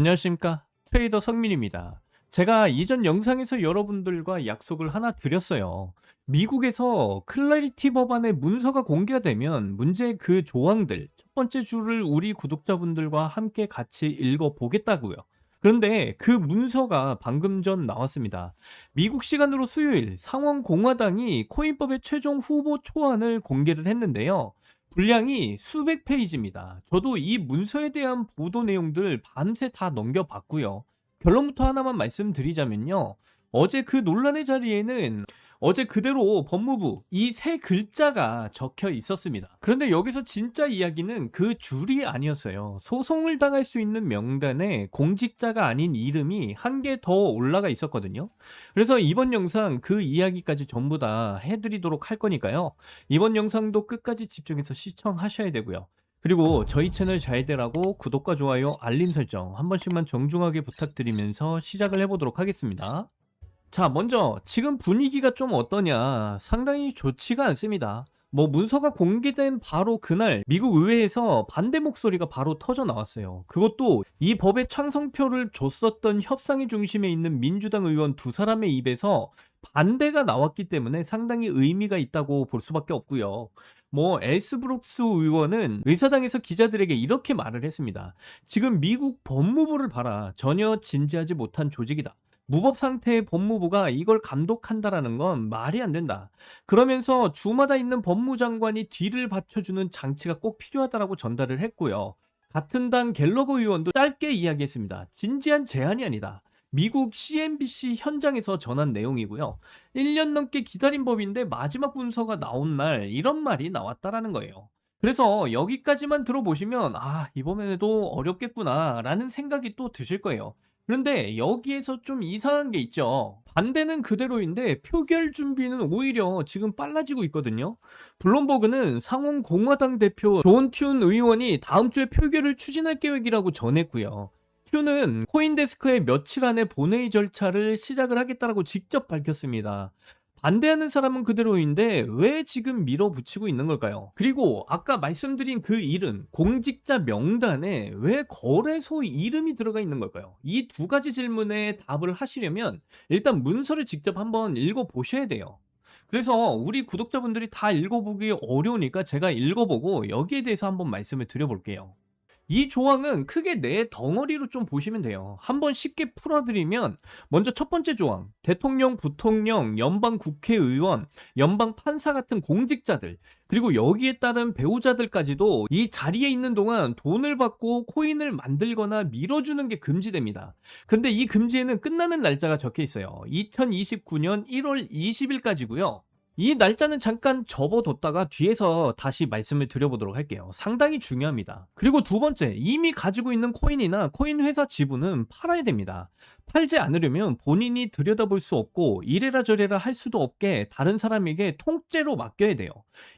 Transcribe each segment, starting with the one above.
안녕하십니까, 트레이더 성민입니다. 제가 이전 영상에서 여러분들과 약속을 하나 드렸어요. 미국에서 클래리티 법안의 문서가 공개가 되면 문제의 그 조항들 첫 번째 줄을 우리 구독자분들과 함께 같이 읽어보겠다고요. 그런데 그 문서가 방금 전 나왔습니다. 미국 시간으로 수요일 상원공화당이 코인법의 최종 후보 초안을 공개를 했는데요. 분량이 수백 페이지입니다. 저도 이 문서에 대한 보도 내용들 밤새 다 넘겨봤고요. 결론부터 하나만 말씀드리자면요. 어제 그 논란의 자리에는 어제 그대로 법무부 이 세 글자가 적혀 있었습니다. 그런데 여기서 진짜 이야기는 그 줄이 아니었어요. 소송을 당할 수 있는 명단에 공직자가 아닌 이름이 한 개 더 올라가 있었거든요. 그래서 이번 영상 그 이야기까지 전부 다 해드리도록 할 거니까요. 이번 영상도 끝까지 집중해서 시청하셔야 되고요. 그리고 저희 채널 잘 되라고 구독과 좋아요, 알림 설정 한 번씩만 정중하게 부탁드리면서 시작을 해보도록 하겠습니다. 자, 먼저 지금 분위기가 좀 어떠냐? 상당히 좋지가 않습니다. 문서가 공개된 바로 그날 미국 의회에서 반대 목소리가 바로 터져 나왔어요. 그것도 이 법의 찬성표를 줬었던 협상의 중심에 있는 민주당 의원 두 사람의 입에서 반대가 나왔기 때문에 상당히 의미가 있다고 볼 수밖에 없고요. 엘스 브룩스 의원은 의사당에서 기자들에게 이렇게 말을 했습니다. 지금 미국 법무부를 봐라. 전혀 진지하지 못한 조직이다. 무법 상태의 법무부가 이걸 감독한다라는 건 말이 안 된다. 그러면서 주마다 있는 법무장관이 뒤를 받쳐주는 장치가 꼭 필요하다라고 전달을 했고요. 같은 당 갤러거 의원도 짧게 이야기했습니다. 진지한 제안이 아니다. 미국 CNBC 현장에서 전한 내용이고요. 1년 넘게 기다린 법인데 마지막 문서가 나온 날 이런 말이 나왔다라는 거예요. 그래서 여기까지만 들어보시면 이번에도 어렵겠구나 라는 생각이 또 드실 거예요. 그런데 여기에서 좀 이상한 게 있죠. 반대는 그대로인데 표결 준비는 오히려 지금 빨라지고 있거든요. 블룸버그는 상원 공화당 대표 존 튠 의원이 다음 주에 표결을 추진할 계획이라고 전했고요. 튠은 코인데스크에 며칠 안에 본회의 절차를 시작을 하겠다라고 직접 밝혔습니다. 반대하는 사람은 그대로인데 왜 지금 밀어붙이고 있는 걸까요? 그리고 아까 말씀드린 그 이름, 공직자 명단에 왜 거래소 이름이 들어가 있는 걸까요? 이 두 가지 질문에 답을 하시려면 일단 문서를 직접 한번 읽어보셔야 돼요. 그래서 우리 구독자분들이 다 읽어보기 어려우니까 제가 읽어보고 여기에 대해서 한번 말씀을 드려볼게요. 이 조항은 크게 네 덩어리로 좀 보시면 돼요. 한번 쉽게 풀어드리면 먼저 첫 번째 조항, 대통령, 부통령, 연방 국회의원, 연방 판사 같은 공직자들, 그리고 여기에 따른 배우자들까지도 이 자리에 있는 동안 돈을 받고 코인을 만들거나 밀어주는 게 금지됩니다. 그런데 이 금지에는 끝나는 날짜가 적혀 있어요. 2029년 1월 20일까지고요. 이 날짜는 잠깐 접어뒀다가 뒤에서 다시 말씀을 드려보도록 할게요. 상당히 중요합니다. 그리고 두 번째, 이미 가지고 있는 코인이나 코인 회사 지분은 팔아야 됩니다. 팔지 않으려면 본인이 들여다볼 수 없고 이래라 저래라 할 수도 없게 다른 사람에게 통째로 맡겨야 돼요.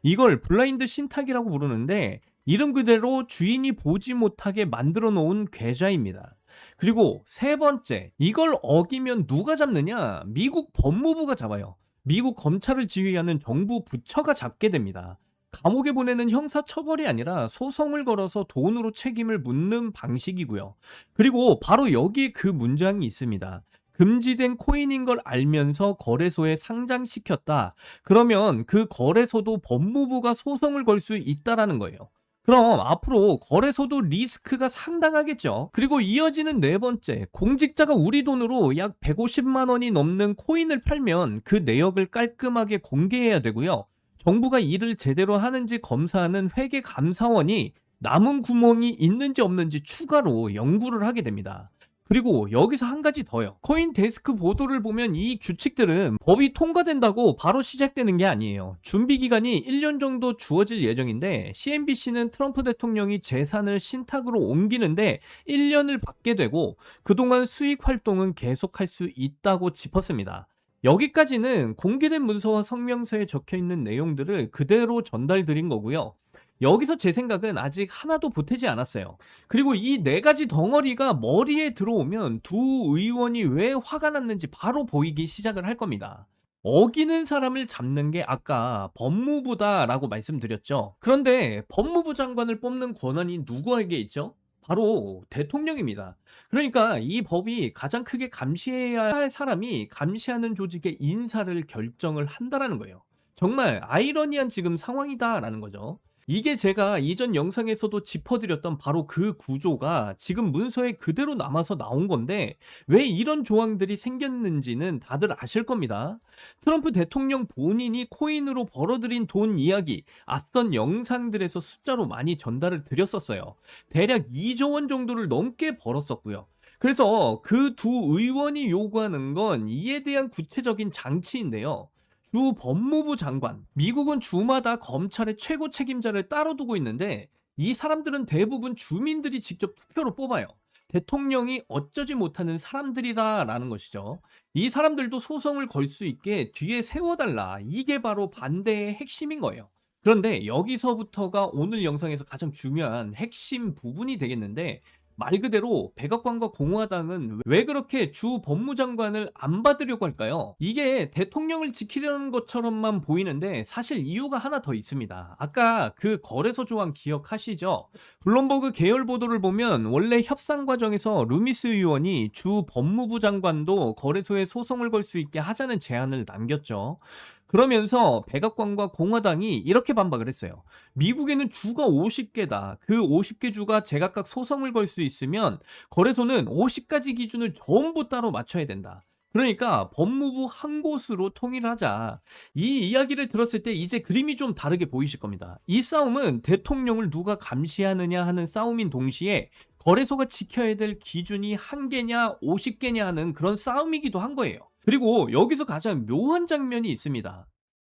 이걸 블라인드 신탁이라고 부르는데 이름 그대로 주인이 보지 못하게 만들어 놓은 계좌입니다. 그리고 세 번째, 이걸 어기면 누가 잡느냐? 미국 법무부가 잡아요. 미국 검찰을 지휘하는 정부 부처가 잡게 됩니다. 감옥에 보내는 형사 처벌이 아니라 소송을 걸어서 돈으로 책임을 묻는 방식이고요. 그리고 바로 여기에 그 문장이 있습니다. 금지된 코인인 걸 알면서 거래소에 상장시켰다. 그러면 그 거래소도 법무부가 소송을 걸 수 있다라는 거예요. 그럼 앞으로 거래소도 리스크가 상당하겠죠. 그리고 이어지는 네 번째, 공직자가 우리 돈으로 약 150만 원이 넘는 코인을 팔면 그 내역을 깔끔하게 공개해야 되고요. 정부가 일을 제대로 하는지 검사하는 회계감사원이 남은 구멍이 있는지 없는지 추가로 연구를 하게 됩니다. 그리고 여기서 한 가지 더요. 코인데스크 보도를 보면 이 규칙들은 법이 통과된다고 바로 시작되는 게 아니에요. 준비 기간이 1년 정도 주어질 예정인데 CNBC는 트럼프 대통령이 재산을 신탁으로 옮기는데 1년을 받게 되고 그동안 수익 활동은 계속할 수 있다고 짚었습니다. 여기까지는 공개된 문서와 성명서에 적혀 있는 내용들을 그대로 전달드린 거고요. 여기서 제 생각은 아직 하나도 보태지 않았어요. 그리고 이 네 가지 덩어리가 머리에 들어오면 두 의원이 왜 화가 났는지 바로 보이기 시작을 할 겁니다. 어기는 사람을 잡는 게 아까 법무부다라고 말씀드렸죠. 그런데 법무부 장관을 뽑는 권한이 누구에게 있죠? 바로 대통령입니다. 그러니까 이 법이 가장 크게 감시해야 할 사람이 감시하는 조직의 인사를 결정을 한다라는 거예요. 정말 아이러니한 지금 상황이다라는 거죠. 이게 제가 이전 영상에서도 짚어드렸던 바로 그 구조가 지금 문서에 그대로 남아서 나온 건데 왜 이런 조항들이 생겼는지는 다들 아실 겁니다. 트럼프 대통령 본인이 코인으로 벌어들인 돈 이야기 앞선 영상들에서 숫자로 많이 전달을 드렸었어요. 대략 2조 원 정도를 넘게 벌었었고요. 그래서 그 두 의원이 요구하는 건 이에 대한 구체적인 장치인데요. 주 법무부 장관, 미국은 주마다 검찰의 최고 책임자를 따로 두고 있는데 이 사람들은 대부분 주민들이 직접 투표로 뽑아요. 대통령이 어쩌지 못하는 사람들이라라는 것이죠. 이 사람들도 소송을 걸 수 있게 뒤에 세워달라. 이게 바로 반대의 핵심인 거예요. 그런데 여기서부터가 오늘 영상에서 가장 중요한 핵심 부분이 되겠는데 말 그대로 백악관과 공화당은 왜 그렇게 주 법무장관을 안 받으려고 할까요? 이게 대통령을 지키려는 것처럼만 보이는데 사실 이유가 하나 더 있습니다. 아까 그 거래소 조항 기억하시죠? 블룸버그 계열 보도를 보면 원래 협상 과정에서 루미스 의원이 주 법무부 장관도 거래소에 소송을 걸 수 있게 하자는 제안을 남겼죠. 그러면서 백악관과 공화당이 이렇게 반박을 했어요. 미국에는 주가 50개다. 그 50개 주가 제각각 소송을 걸 수 있으면 거래소는 50가지 기준을 전부 따로 맞춰야 된다. 그러니까 법무부 한 곳으로 통일하자. 이 이야기를 들었을 때 이제 그림이 좀 다르게 보이실 겁니다. 이 싸움은 대통령을 누가 감시하느냐 하는 싸움인 동시에 거래소가 지켜야 될 기준이 한 개냐 50개냐 하는 그런 싸움이기도 한 거예요. 그리고 여기서 가장 묘한 장면이 있습니다.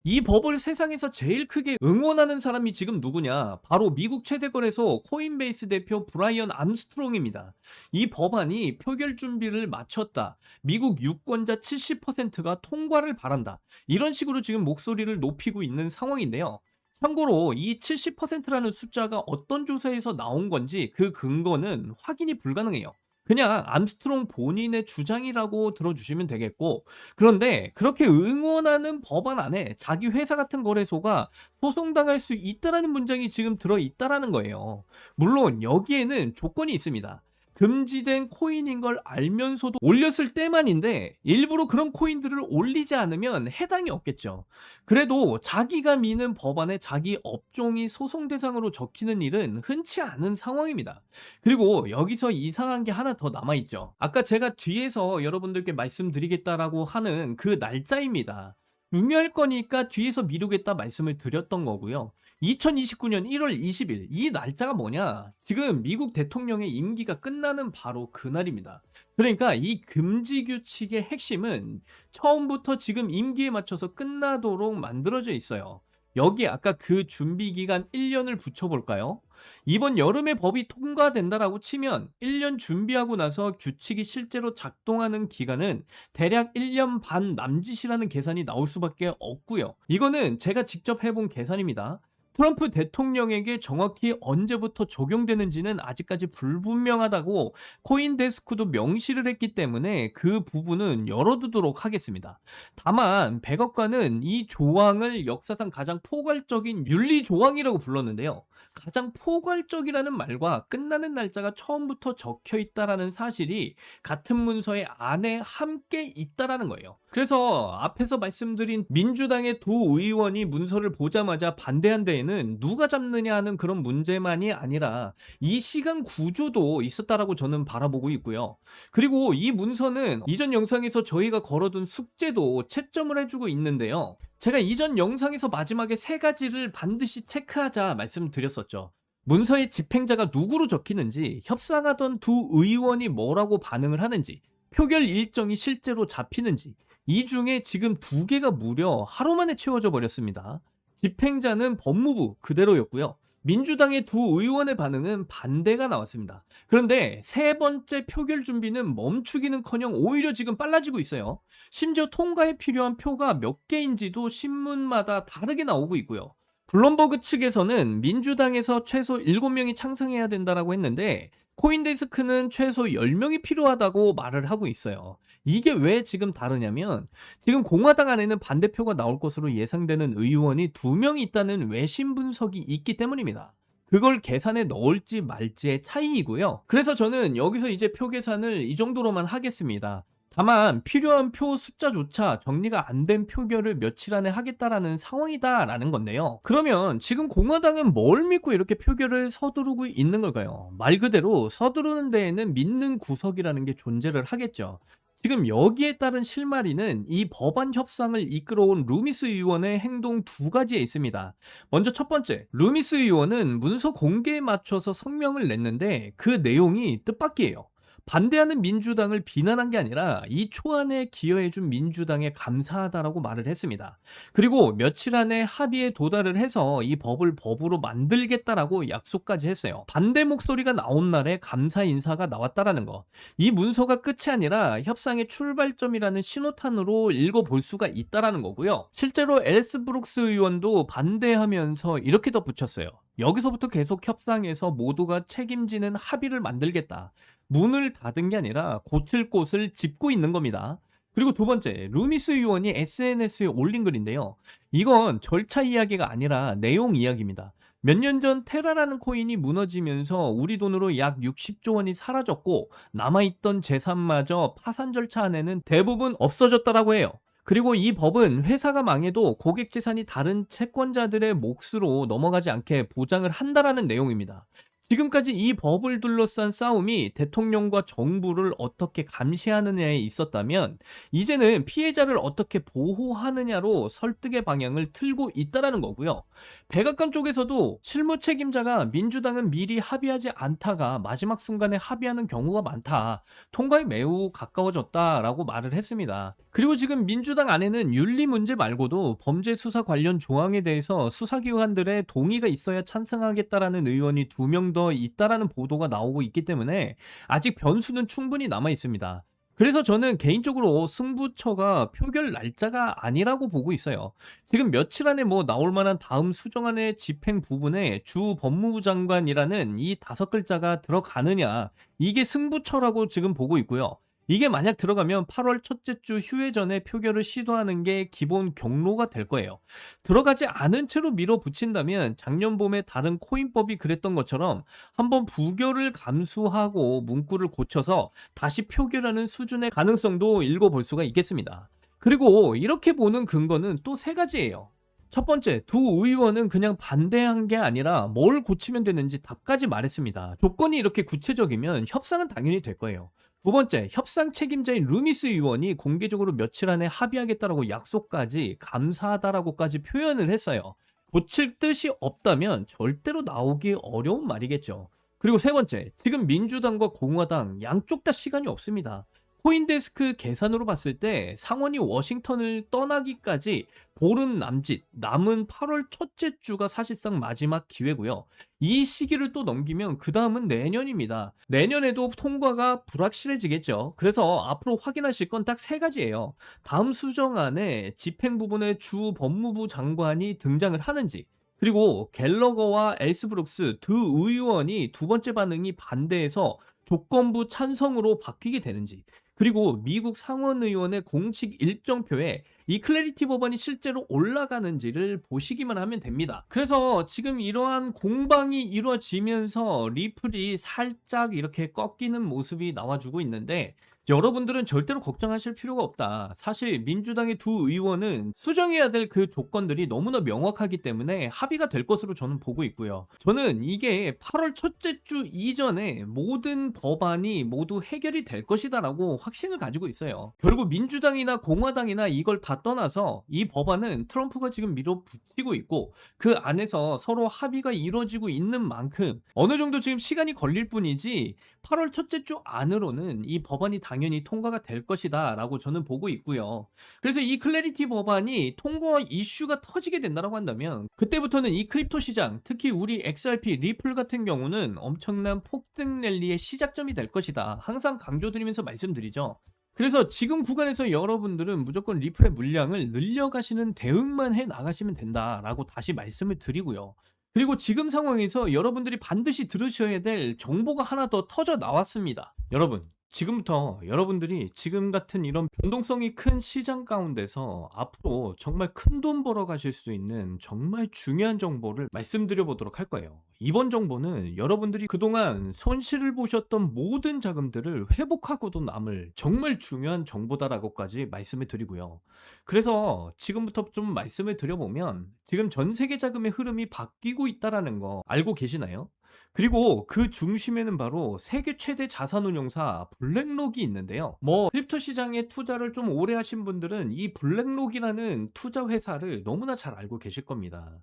이 법을 세상에서 제일 크게 응원하는 사람이 지금 누구냐? 바로 미국 최대 거래소 코인베이스 대표 브라이언 암스트롱입니다. 이 법안이 표결 준비를 마쳤다. 미국 유권자 70%가 통과를 바란다. 이런 식으로 지금 목소리를 높이고 있는 상황인데요. 참고로 이 70%라는 숫자가 어떤 조사에서 나온 건지 그 근거는 확인이 불가능해요. 그냥 암스트롱 본인의 주장이라고 들어주시면 되겠고, 그런데 그렇게 응원하는 법안 안에 자기 회사 같은 거래소가 소송당할 수 있다라는 문장이 지금 들어있다라는 거예요. 물론 여기에는 조건이 있습니다. 금지된 코인인 걸 알면서도 올렸을 때만인데 일부러 그런 코인들을 올리지 않으면 해당이 없겠죠. 그래도 자기가 미는 법안에 자기 업종이 소송 대상으로 적히는 일은 흔치 않은 상황입니다. 그리고 여기서 이상한 게 하나 더 남아있죠. 아까 제가 뒤에서 여러분들께 말씀드리겠다라고 하는 그 날짜입니다. 중요할 거니까 뒤에서 미루겠다 말씀을 드렸던 거고요. 2029년 1월 20일 이 날짜가 뭐냐? 지금 미국 대통령의 임기가 끝나는 바로 그날입니다. 그러니까 이 금지 규칙의 핵심은 처음부터 지금 임기에 맞춰서 끝나도록 만들어져 있어요. 여기 아까 그 준비 기간 1년을 붙여볼까요? 이번 여름에 법이 통과된다라고 치면 1년 준비하고 나서 규칙이 실제로 작동하는 기간은 대략 1년 반 남짓이라는 계산이 나올 수밖에 없고요. 이거는 제가 직접 해본 계산입니다. 트럼프 대통령에게 정확히 언제부터 적용되는지는 아직까지 불분명하다고 코인데스크도 명시를 했기 때문에 그 부분은 열어두도록 하겠습니다. 다만 백악관은 이 조항을 역사상 가장 포괄적인 윤리 조항이라고 불렀는데요. 가장 포괄적이라는 말과 끝나는 날짜가 처음부터 적혀 있다라는 사실이 같은 문서의 안에 함께 있다라는 거예요. 그래서 앞에서 말씀드린 민주당의 두 의원이 문서를 보자마자 반대한 데에는 누가 잡느냐 하는 그런 문제만이 아니라 이 시간 구조도 있었다라고 저는 바라보고 있고요. 그리고 이 문서는 이전 영상에서 저희가 걸어둔 숙제도 채점을 해주고 있는데요. 제가 이전 영상에서 마지막에 세 가지를 반드시 체크하자 말씀드렸었죠. 문서의 집행자가 누구로 적히는지, 협상하던 두 의원이 뭐라고 반응을 하는지, 표결 일정이 실제로 잡히는지, 이 중에 지금 두 개가 무려 하루 만에 채워져 버렸습니다. 집행자는 법무부 그대로였고요. 민주당의 두 의원의 반응은 반대가 나왔습니다. 그런데 세 번째 표결 준비는 멈추기는커녕 오히려 지금 빨라지고 있어요. 심지어 통과에 필요한 표가 몇 개인지도 신문마다 다르게 나오고 있고요. 블룸버그 측에서는 민주당에서 최소 7명이 창상해야 된다라고 했는데 코인데스크는 최소 10명이 필요하다고 말을 하고 있어요. 이게 왜 지금 다르냐면 지금 공화당 안에는 반대표가 나올 것으로 예상되는 의원이 2명이 있다는 외신 분석이 있기 때문입니다. 그걸 계산에 넣을지 말지의 차이이고요. 그래서 저는 여기서 이제 표 계산을 이 정도로만 하겠습니다. 다만 필요한 표 숫자조차 정리가 안 된 표결을 며칠 안에 하겠다라는 상황이다라는 건데요. 그러면 지금 공화당은 뭘 믿고 이렇게 표결을 서두르고 있는 걸까요? 말 그대로 서두르는 데에는 믿는 구석이라는 게 존재를 하겠죠. 지금 여기에 따른 실마리는 이 법안 협상을 이끌어온 루미스 의원의 행동 두 가지에 있습니다. 먼저 첫 번째, 루미스 의원은 문서 공개에 맞춰서 성명을 냈는데 그 내용이 뜻밖이에요. 반대하는 민주당을 비난한 게 아니라 이 초안에 기여해준 민주당에 감사하다라고 말을 했습니다. 그리고 며칠 안에 합의에 도달을 해서 이 법을 법으로 만들겠다라고 약속까지 했어요. 반대 목소리가 나온 날에 감사 인사가 나왔다라는 거. 이 문서가 끝이 아니라 협상의 출발점이라는 신호탄으로 읽어볼 수가 있다라는 거고요. 실제로 엘스 브룩스 의원도 반대하면서 이렇게 덧붙였어요. 여기서부터 계속 협상에서 모두가 책임지는 합의를 만들겠다. 문을 닫은 게 아니라 고칠 곳을 짚고 있는 겁니다. 그리고 두 번째, 루미스 의원이 SNS에 올린 글인데요. 이건 절차 이야기가 아니라 내용 이야기입니다. 몇 년 전 테라라는 코인이 무너지면서 우리 돈으로 약 60조 원이 사라졌고 남아있던 재산마저 파산 절차 안에는 대부분 없어졌다라고 해요. 그리고 이 법은 회사가 망해도 고객 재산이 다른 채권자들의 몫으로 넘어가지 않게 보장을 한다라는 내용입니다. 지금까지 이 법을 둘러싼 싸움이 대통령과 정부를 어떻게 감시하느냐에 있었다면 이제는 피해자를 어떻게 보호하느냐로 설득의 방향을 틀고 있다라는 거고요. 백악관 쪽에서도 실무 책임자가 민주당은 미리 합의하지 않다가 마지막 순간에 합의하는 경우가 많다. 통과에 매우 가까워졌다라고 말을 했습니다. 그리고 지금 민주당 안에는 윤리 문제 말고도 범죄 수사 관련 조항에 대해서 수사기관들의 동의가 있어야 찬성하겠다라는 의원이 2명 더 있다라는 보도가 나오고 있기 때문에 아직 변수는 충분히 남아 있습니다. 그래서 저는 개인적으로 승부처가 표결 날짜가 아니라고 보고 있어요. 지금 며칠 안에 뭐 나올 만한 다음 수정안의 집행 부분에 주 법무부 장관이라는 이 5글자가 들어가느냐, 이게 승부처라고 지금 보고 있고요. 이게 만약 들어가면 8월 첫째 주 휴회 전에 표결을 시도하는 게 기본 경로가 될 거예요. 들어가지 않은 채로 밀어붙인다면 작년 봄에 다른 코인법이 그랬던 것처럼 한번 부결을 감수하고 문구를 고쳐서 다시 표결하는 수준의 가능성도 읽어볼 수가 있겠습니다. 그리고 이렇게 보는 근거는 또 세 가지예요. 첫 번째, 두 의원은 그냥 반대한 게 아니라 뭘 고치면 되는지 답까지 말했습니다. 조건이 이렇게 구체적이면 협상은 당연히 될 거예요. 두 번째, 협상 책임자인 루미스 의원이 공개적으로 며칠 안에 합의하겠다라고 약속까지 감사하다라고까지 표현을 했어요. 고칠 뜻이 없다면 절대로 나오기 어려운 말이겠죠. 그리고 세 번째, 지금 민주당과 공화당 양쪽 다 시간이 없습니다. 코인데스크 계산으로 봤을 때 상원이 워싱턴을 떠나기까지 보름 남짓, 남은 8월 첫째 주가 사실상 마지막 기회고요. 이 시기를 또 넘기면 그 다음은 내년입니다. 내년에도 통과가 불확실해지겠죠. 그래서 앞으로 확인하실 건 딱 세 가지예요. 다음 수정안에 집행 부분에 주 법무부 장관이 등장을 하는지, 그리고 갤러거와 엘스브룩스 두 의원이 두 번째 반응이 반대해서 조건부 찬성으로 바뀌게 되는지, 그리고 미국 상원의원의 공식 일정표에 이 클래리티 법안이 실제로 올라가는지를 보시기만 하면 됩니다. 그래서 지금 이러한 공방이 이루어지면서 리플이 살짝 이렇게 꺾이는 모습이 나와주고 있는데, 여러분들은 절대로 걱정하실 필요가 없다. 사실 민주당의 두 의원은 수정해야 될 그 조건들이 너무나 명확하기 때문에 합의가 될 것으로 저는 보고 있고요. 저는 이게 8월 첫째 주 이전에 모든 법안이 모두 해결이 될 것이다라고 확신을 가지고 있어요. 결국 민주당이나 공화당이나 이걸 다 떠나서 이 법안은 트럼프가 지금 밀어붙이고 있고 그 안에서 서로 합의가 이루어지고 있는 만큼 어느 정도 지금 시간이 걸릴 뿐이지 8월 첫째 주 안으로는 이 법안이 당연히 통과가 될 것이다 라고 저는 보고 있고요. 그래서 이 클래리티 법안이 통과 이슈가 터지게 된다고 한다면 그때부터는 이 크립토 시장, 특히 우리 XRP, 리플 같은 경우는 엄청난 폭등 랠리의 시작점이 될 것이다. 항상 강조드리면서 말씀드리죠. 그래서 지금 구간에서 여러분들은 무조건 리플의 물량을 늘려가시는 대응만 해 나가시면 된다라고 다시 말씀을 드리고요. 그리고 지금 상황에서 여러분들이 반드시 들으셔야 될 정보가 하나 더 터져 나왔습니다. 여러분, 지금부터 여러분들이 지금 같은 이런 변동성이 큰 시장 가운데서 앞으로 정말 큰 돈 벌어 가실 수 있는 정말 중요한 정보를 말씀드려 보도록 할 거예요. 이번 정보는 여러분들이 그동안 손실을 보셨던 모든 자금들을 회복하고도 남을 정말 중요한 정보다라고까지 말씀을 드리고요. 그래서 지금부터 좀 말씀을 드려보면 지금 전 세계 자금의 흐름이 바뀌고 있다라는 거 알고 계시나요? 그리고 그 중심에는 바로 세계 최대 자산운용사 블랙록이 있는데요. 크립토 시장에 투자를 좀 오래 하신 분들은 이 블랙록이라는 투자 회사를 너무나 잘 알고 계실 겁니다.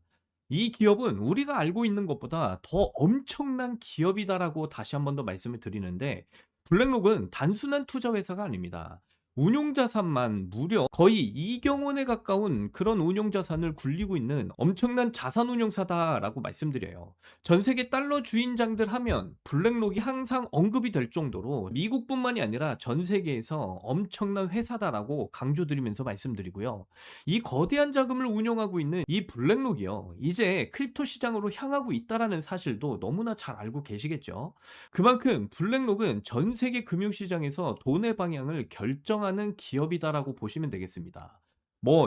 이 기업은 우리가 알고 있는 것보다 더 엄청난 기업이다라고 다시 한 번 더 말씀을 드리는데, 블랙록은 단순한 투자 회사가 아닙니다. 운용 자산만 무려 거의 2경 원에 가까운 그런 운용 자산을 굴리고 있는 엄청난 자산 운용사다라고 말씀드려요. 전 세계 달러 주인장들 하면 블랙록이 항상 언급이 될 정도로 미국뿐만이 아니라 전 세계에서 엄청난 회사다라고 강조드리면서 말씀드리고요. 이 거대한 자금을 운용하고 있는 이 블랙록이요, 이제 크립토 시장으로 향하고 있다라는 사실도 너무나 잘 알고 계시겠죠. 그만큼 블랙록은 전 세계 금융시장에서 돈의 방향을 결정하는 기업이다라고 보시면 되겠습니다.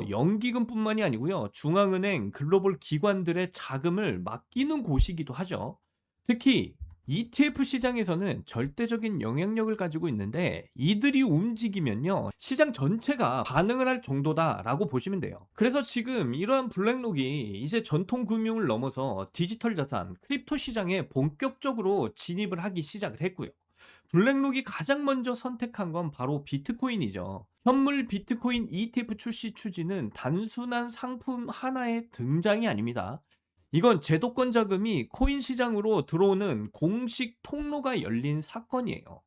연기금뿐만이 아니고요, 중앙은행, 글로벌 기관들의 자금을 맡기는 곳이기도 하죠. 특히 ETF 시장에서는 절대적인 영향력을 가지고 있는데, 이들이 움직이면요, 시장 전체가 반응을 할 정도다라고 보시면 돼요. 그래서 지금 이러한 블랙록이 이제 전통 금융을 넘어서 디지털 자산, 크립토 시장에 본격적으로 진입을 하기 시작을 했고요. 블랙록이 가장 먼저 선택한 건 바로 비트코인이죠. 현물 비트코인 ETF 출시 추진은 단순한 상품 하나의 등장이 아닙니다. 이건 제도권 자금이 코인 시장으로 들어오는 공식 통로가 열린 사건이에요.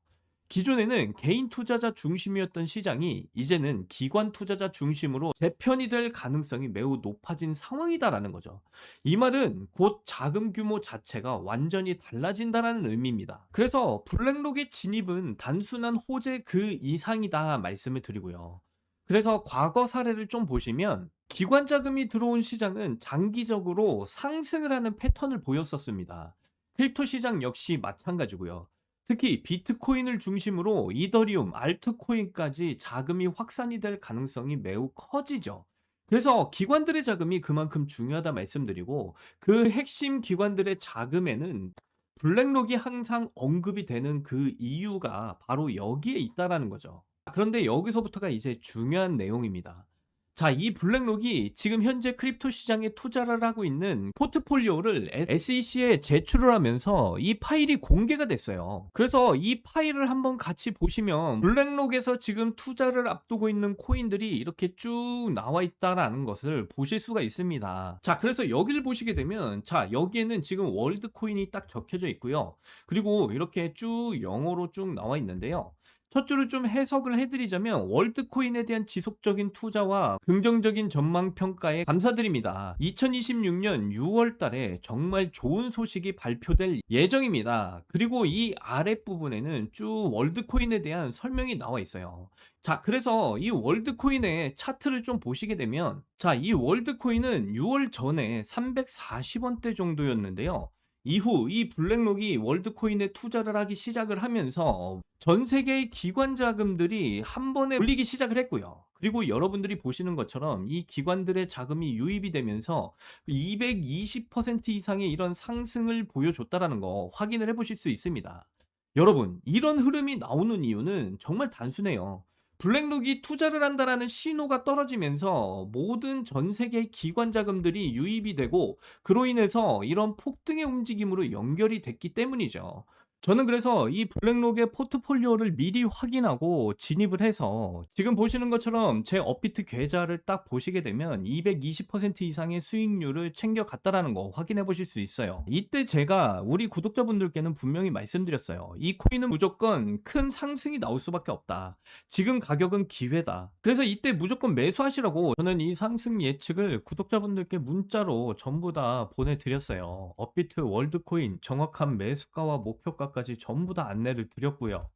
기존에는 개인 투자자 중심이었던 시장이 이제는 기관 투자자 중심으로 재편이 될 가능성이 매우 높아진 상황이다라는 거죠. 이 말은 곧 자금 규모 자체가 완전히 달라진다라는 의미입니다. 그래서 블랙록의 진입은 단순한 호재 그 이상이다 말씀을 드리고요. 그래서 과거 사례를 좀 보시면 기관 자금이 들어온 시장은 장기적으로 상승을 하는 패턴을 보였었습니다. 크립토 시장 역시 마찬가지고요. 특히 비트코인을 중심으로 이더리움, 알트코인까지 자금이 확산이 될 가능성이 매우 커지죠. 그래서 기관들의 자금이 그만큼 중요하다 말씀드리고, 그 핵심 기관들의 자금에는 블랙록이 항상 언급이 되는 그 이유가 바로 여기에 있다라는 거죠. 그런데 여기서부터가 이제 중요한 내용입니다. 자, 이 블랙록이 지금 현재 크립토 시장에 투자를 하고 있는 포트폴리오를 SEC에 제출을 하면서 이 파일이 공개가 됐어요. 그래서 이 파일을 한번 같이 보시면 블랙록에서 지금 투자를 앞두고 있는 코인들이 이렇게 쭉 나와 있다라는 것을 보실 수가 있습니다. 자, 그래서 여기를 보시게 되면, 자, 여기에는 지금 월드 코인이 딱 적혀져 있고요. 그리고 이렇게 쭉 영어로 쭉 나와 있는데요. 첫 줄을 좀 해석을 해드리자면, 월드코인에 대한 지속적인 투자와 긍정적인 전망 평가에 감사드립니다. 2026년 6월 달에 정말 좋은 소식이 발표될 예정입니다. 그리고 이 아랫부분에는 쭉 월드코인에 대한 설명이 나와 있어요. 자, 그래서 이 월드코인의 차트를 좀 보시게 되면, 자, 이 월드코인은 6월 전에 340원대 정도였는데요. 이후 이 블랙록이 월드코인에 투자를 하기 시작을 하면서 전 세계의 기관 자금들이 한 번에 몰리기 시작을 했고요. 그리고 여러분들이 보시는 것처럼 이 기관들의 자금이 유입이 되면서 220% 이상의 이런 상승을 보여줬다라는 거 확인을 해보실 수 있습니다. 여러분, 이런 흐름이 나오는 이유는 정말 단순해요. 블랙록이 투자를 한다라는 신호가 떨어지면서 모든 전 세계의 기관 자금들이 유입이 되고, 그로 인해서 이런 폭등의 움직임으로 연결이 됐기 때문이죠. 저는 그래서 이 블랙록의 포트폴리오를 미리 확인하고 진입을 해서, 지금 보시는 것처럼 제 업비트 계좌를 딱 보시게 되면 220% 이상의 수익률을 챙겨갔다라는 거 확인해 보실 수 있어요. 이때 제가 우리 구독자분들께는 분명히 말씀드렸어요. 이 코인은 무조건 큰 상승이 나올 수밖에 없다. 지금 가격은 기회다. 그래서 이때 무조건 매수하시라고 저는 이 상승 예측을 구독자분들께 문자로 전부 다 보내드렸어요. 업비트 월드코인 정확한 매수가와 목표가까지 전부 다 안내를 드렸고요.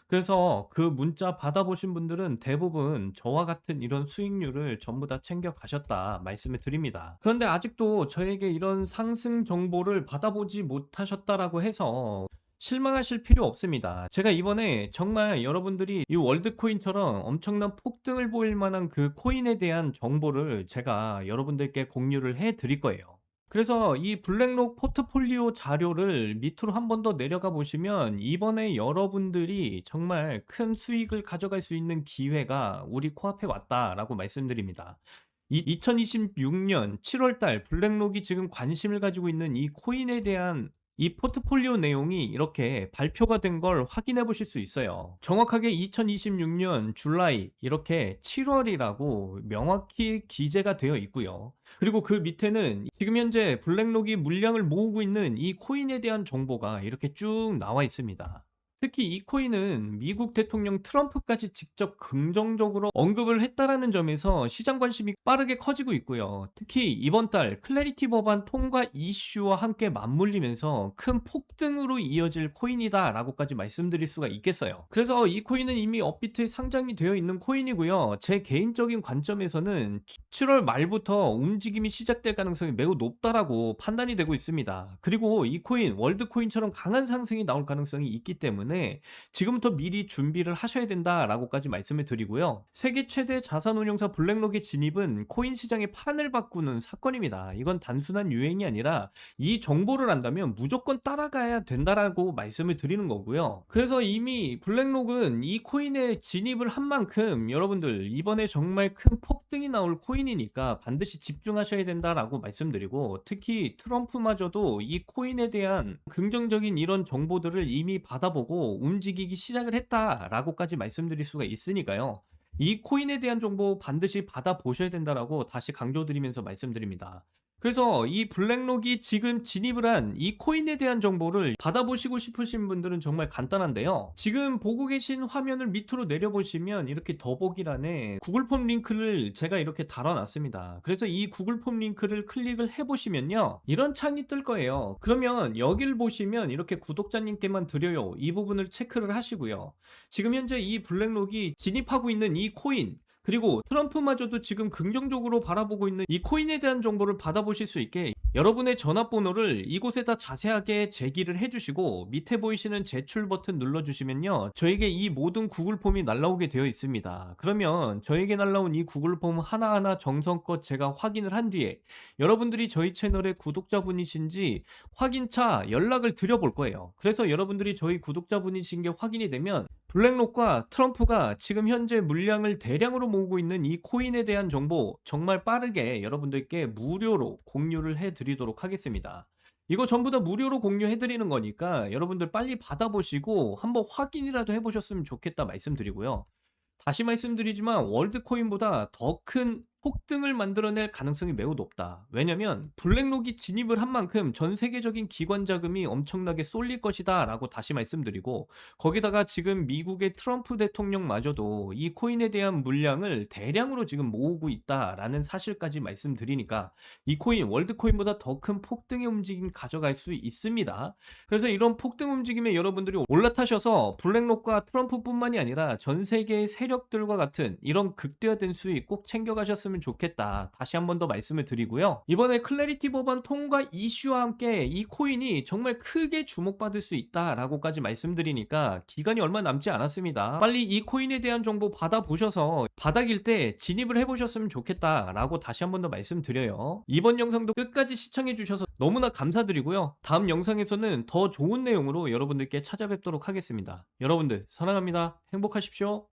그래서 그 문자 받아보신 분들은 대부분 저와 같은 이런 수익률을 전부 다 챙겨 가셨다 말씀을 드립니다. 그런데 아직도 저에게 이런 상승 정보를 받아보지 못하셨다라고 해서 실망하실 필요 없습니다. 제가 이번에 정말 여러분들이 이 월드코인처럼 엄청난 폭등을 보일 만한 그 코인에 대한 정보를 제가 여러분들께 공유를 해 드릴 거예요. 그래서 이 블랙록 포트폴리오 자료를 밑으로 한 번 더 내려가 보시면 이번에 여러분들이 정말 큰 수익을 가져갈 수 있는 기회가 우리 코앞에 왔다라고 말씀드립니다. 이 2026년 7월 달 블랙록이 지금 관심을 가지고 있는 이 코인에 대한 이 포트폴리오 내용이 이렇게 발표가 된 걸 확인해 보실 수 있어요. 정확하게 2026년 줄라이 이렇게 7월이라고 명확히 기재가 되어 있고요. 그리고 그 밑에는 지금 현재 블랙록이 물량을 모으고 있는 이 코인에 대한 정보가 이렇게 쭉 나와 있습니다. 특히 이 코인은 미국 대통령 트럼프까지 직접 긍정적으로 언급을 했다라는 점에서 시장 관심이 빠르게 커지고 있고요. 특히 이번 달 클래리티 법안 통과 이슈와 함께 맞물리면서 큰 폭등으로 이어질 코인이다라고까지 말씀드릴 수가 있겠어요. 그래서 이 코인은 이미 업비트에 상장이 되어 있는 코인이고요. 제 개인적인 관점에서는 7월 말부터 움직임이 시작될 가능성이 매우 높다라고 판단이 되고 있습니다. 그리고 이 코인 월드코인처럼 강한 상승이 나올 가능성이 있기 때문에 지금부터 미리 준비를 하셔야 된다라고까지 말씀을 드리고요. 세계 최대 자산운용사 블랙록의 진입은 코인 시장의 판을 바꾸는 사건입니다. 이건 단순한 유행이 아니라 이 정보를 안다면 무조건 따라가야 된다라고 말씀을 드리는 거고요. 그래서 이미 블랙록은 이 코인에 진입을 한 만큼 여러분들 이번에 정말 큰 폭등이 나올 코인이니까 반드시 집중하셔야 된다라고 말씀드리고, 특히 트럼프마저도 이 코인에 대한 긍정적인 이런 정보들을 이미 받아보고 움직이기 시작을 했다라고까지 말씀드릴 수가 있으니까요. 이 코인에 대한 정보 반드시 받아보셔야 된다라고 다시 강조드리면서 말씀드립니다. 그래서 이 블랙록이 지금 진입을 한 이 코인에 대한 정보를 받아보시고 싶으신 분들은 정말 간단한데요. 지금 보고 계신 화면을 밑으로 내려보시면 이렇게 더보기란에 구글 폼 링크를 제가 이렇게 달아놨습니다. 그래서 이 구글 폼 링크를 클릭을 해보시면요, 이런 창이 뜰 거예요. 그러면 여기를 보시면 이렇게 구독자님께만 드려요, 이 부분을 체크를 하시고요. 지금 현재 이 블랙록이 진입하고 있는 이 코인, 그리고 트럼프마저도 지금 긍정적으로 바라보고 있는 이 코인에 대한 정보를 받아보실 수 있게 여러분의 전화번호를 이곳에다 자세하게 제기를 해주시고 밑에 보이시는 제출 버튼 눌러주시면요, 저에게 이 모든 구글 폼이 날라오게 되어 있습니다. 그러면 저에게 날라온 이 구글 폼 하나하나 정성껏 제가 확인을 한 뒤에 여러분들이 저희 채널의 구독자분이신지 확인차 연락을 드려볼 거예요. 그래서 여러분들이 저희 구독자분이신 게 확인이 되면 블랙록과 트럼프가 지금 현재 물량을 대량으로 모으고 있는 이 코인에 대한 정보 정말 빠르게 여러분들께 무료로 공유를 해드리도록 하겠습니다. 이거 전부 다 무료로 공유해드리는 거니까 여러분들 빨리 받아보시고 한번 확인이라도 해보셨으면 좋겠다 말씀드리고요. 다시 말씀드리지만 월드코인보다 더 큰 폭등을 만들어낼 가능성이 매우 높다. 왜냐면 블랙록이 진입을 한 만큼 전 세계적인 기관 자금이 엄청나게 쏠릴 것이다 라고 다시 말씀드리고, 거기다가 지금 미국의 트럼프 대통령마저도 이 코인에 대한 물량을 대량으로 지금 모으고 있다라는 사실까지 말씀드리니까 이 코인 월드코인보다 더 큰 폭등의 움직임 가져갈 수 있습니다. 그래서 이런 폭등 움직임에 여러분들이 올라타셔서 블랙록과 트럼프뿐만이 아니라 전 세계의 세력들과 같은 이런 극대화된 수익 꼭 챙겨가셨으면 좋겠다, 다시 한 번 더 말씀을 드리고요. 이번에 클래리티 법안 통과 이슈와 함께 이 코인이 정말 크게 주목받을 수 있다라고까지 말씀드리니까 기간이 얼마 남지 않았습니다. 빨리 이 코인에 대한 정보 받아보셔서 바닥일 때 진입을 해보셨으면 좋겠다라고 다시 한 번 더 말씀드려요. 이번 영상도 끝까지 시청해주셔서 너무나 감사드리고요. 다음 영상에서는 더 좋은 내용으로 여러분들께 찾아뵙도록 하겠습니다. 여러분들 사랑합니다. 행복하십시오.